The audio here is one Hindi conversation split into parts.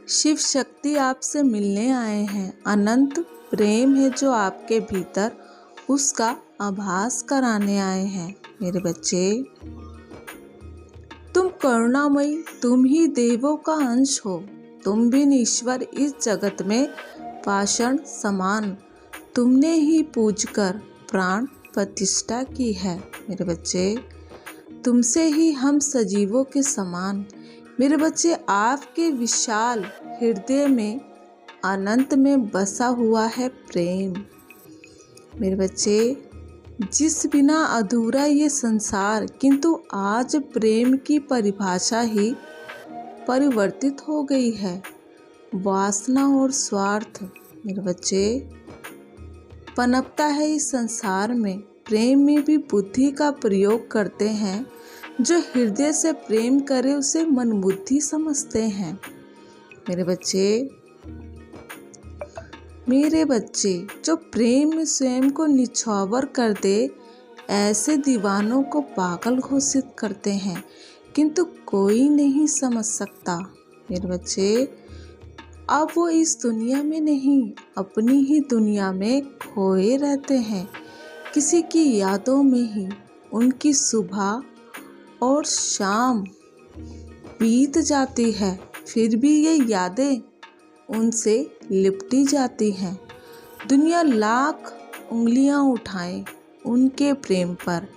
शिव शक्ति आपसे मिलने आए हैं। अनंत प्रेम है जो आपके भीतर, उसका आभास कराने आए हैं। मेरे बच्चे, तुम करुणामयी, तुम ही देवों का अंश हो। तुम बिन ईश्वर इस जगत में पाषाण समान। तुमने ही पूजकर प्राण प्रतिष्ठा की है। मेरे बच्चे, तुमसे ही हम सजीवों के समान। मेरे बच्चे, आपके विशाल हृदय में अनंत में बसा हुआ है प्रेम। मेरे बच्चे, जिस बिना अधूरा ये संसार, किंतु आज प्रेम की परिभाषा ही परिवर्तित हो गई है। वासना और स्वार्थ मेरे बच्चे पनपता है इस संसार में। प्रेम में भी बुद्धि का प्रयोग करते हैं। जो हृदय से प्रेम करे उसे मन बुद्धि समझते हैं। मेरे बच्चे, जो प्रेम में स्वयं को निछावर कर दे, ऐसे दीवानों को पागल घोषित करते हैं, किंतु कोई नहीं समझ सकता। मेरे बच्चे, अब वो इस दुनिया में नहीं, अपनी ही दुनिया में खोए रहते हैं। किसी की यादों में ही उनकी सुबह और शाम बीत जाती है, फिर भी ये यादें उनसे लिपटी जाती हैं। दुनिया लाख उंगलियां उठाए उनके प्रेम पर,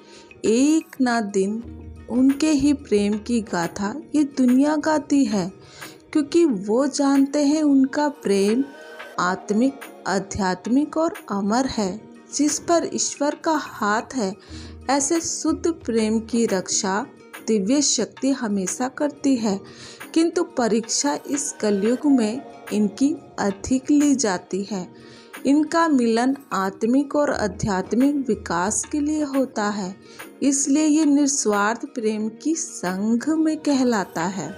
एक ना दिन उनके ही प्रेम की गाथा ये दुनिया गाती है, क्योंकि वो जानते हैं उनका प्रेम आत्मिक, आध्यात्मिक और अमर है, जिस पर ईश्वर का हाथ है। ऐसे शुद्ध प्रेम की रक्षा दिव्य शक्ति हमेशा करती है, किंतु परीक्षा इस कलयुग में इनकी अधिक ली जाती है। इनका मिलन आत्मिक और आध्यात्मिक विकास के लिए होता है, इसलिए ये निस्वार्थ प्रेम की संघ में कहलाता है।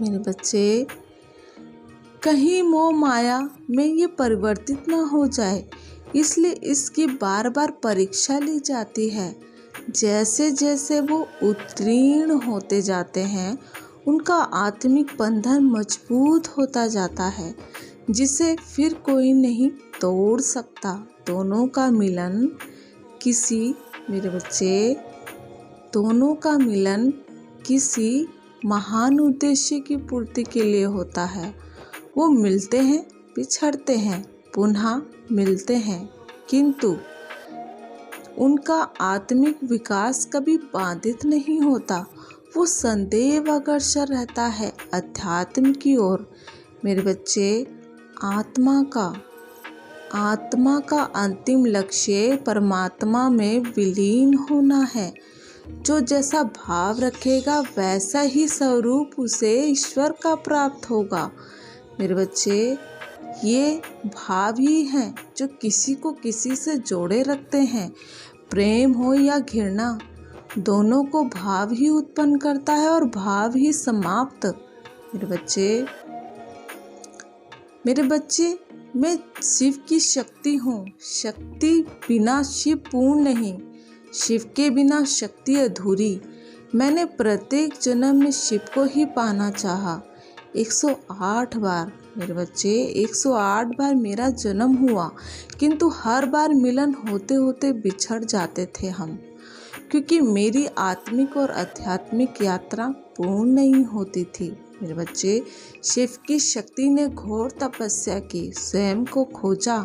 मेरे बच्चे, कहीं मोह माया में ये परिवर्तित न हो जाए, इसलिए इसकी बार बार परीक्षा ली जाती है। जैसे जैसे वो उत्तीर्ण होते जाते हैं, उनका आत्मिक बंधन मजबूत होता जाता है, जिसे फिर कोई नहीं तोड़ सकता। दोनों का मिलन किसी महान उद्देश्य की पूर्ति के लिए होता है। वो मिलते हैं, बिछड़ते हैं, पुनः मिलते हैं, किंतु उनका आत्मिक विकास कभी बाधित नहीं होता। वो सदैव अग्रसर रहता है अध्यात्म की ओर। मेरे बच्चे, आत्मा का अंतिम लक्ष्य परमात्मा में विलीन होना है। जो जैसा भाव रखेगा वैसा ही स्वरूप उसे ईश्वर का प्राप्त होगा। मेरे बच्चे, ये भाव ही हैं जो किसी को किसी से जोड़े रखते हैं। प्रेम हो या घृणा, दोनों को भाव ही उत्पन्न करता है और भाव ही समाप्त। मेरे बच्चे, मैं शिव की शक्ति हूँ। शक्ति बिना शिव पूर्ण नहीं, शिव के बिना शक्ति अधूरी। मैंने प्रत्येक जन्म में शिव को ही पाना चाहा। 108 बार मेरे बच्चे, 108 बार मेरा जन्म हुआ, किंतु हर बार मिलन होते होते बिछड़ जाते थे हम, क्योंकि मेरी आत्मिक और आध्यात्मिक यात्रा पूर्ण नहीं होती थी। मेरे बच्चे, शिव की शक्ति ने घोर तपस्या की, स्वयं को खोजा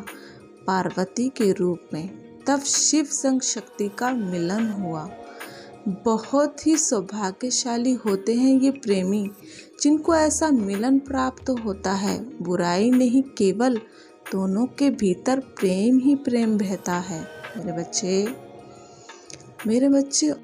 पार्वती के रूप में, तब शिव संग शक्ति का मिलन हुआ। बहुत ही सौभाग्यशाली होते हैं ये प्रेमी, जिनको ऐसा मिलन प्राप्त होता है। बुराई नहीं, केवल दोनों के भीतर प्रेम ही प्रेम बहता है। मेरे बच्चे,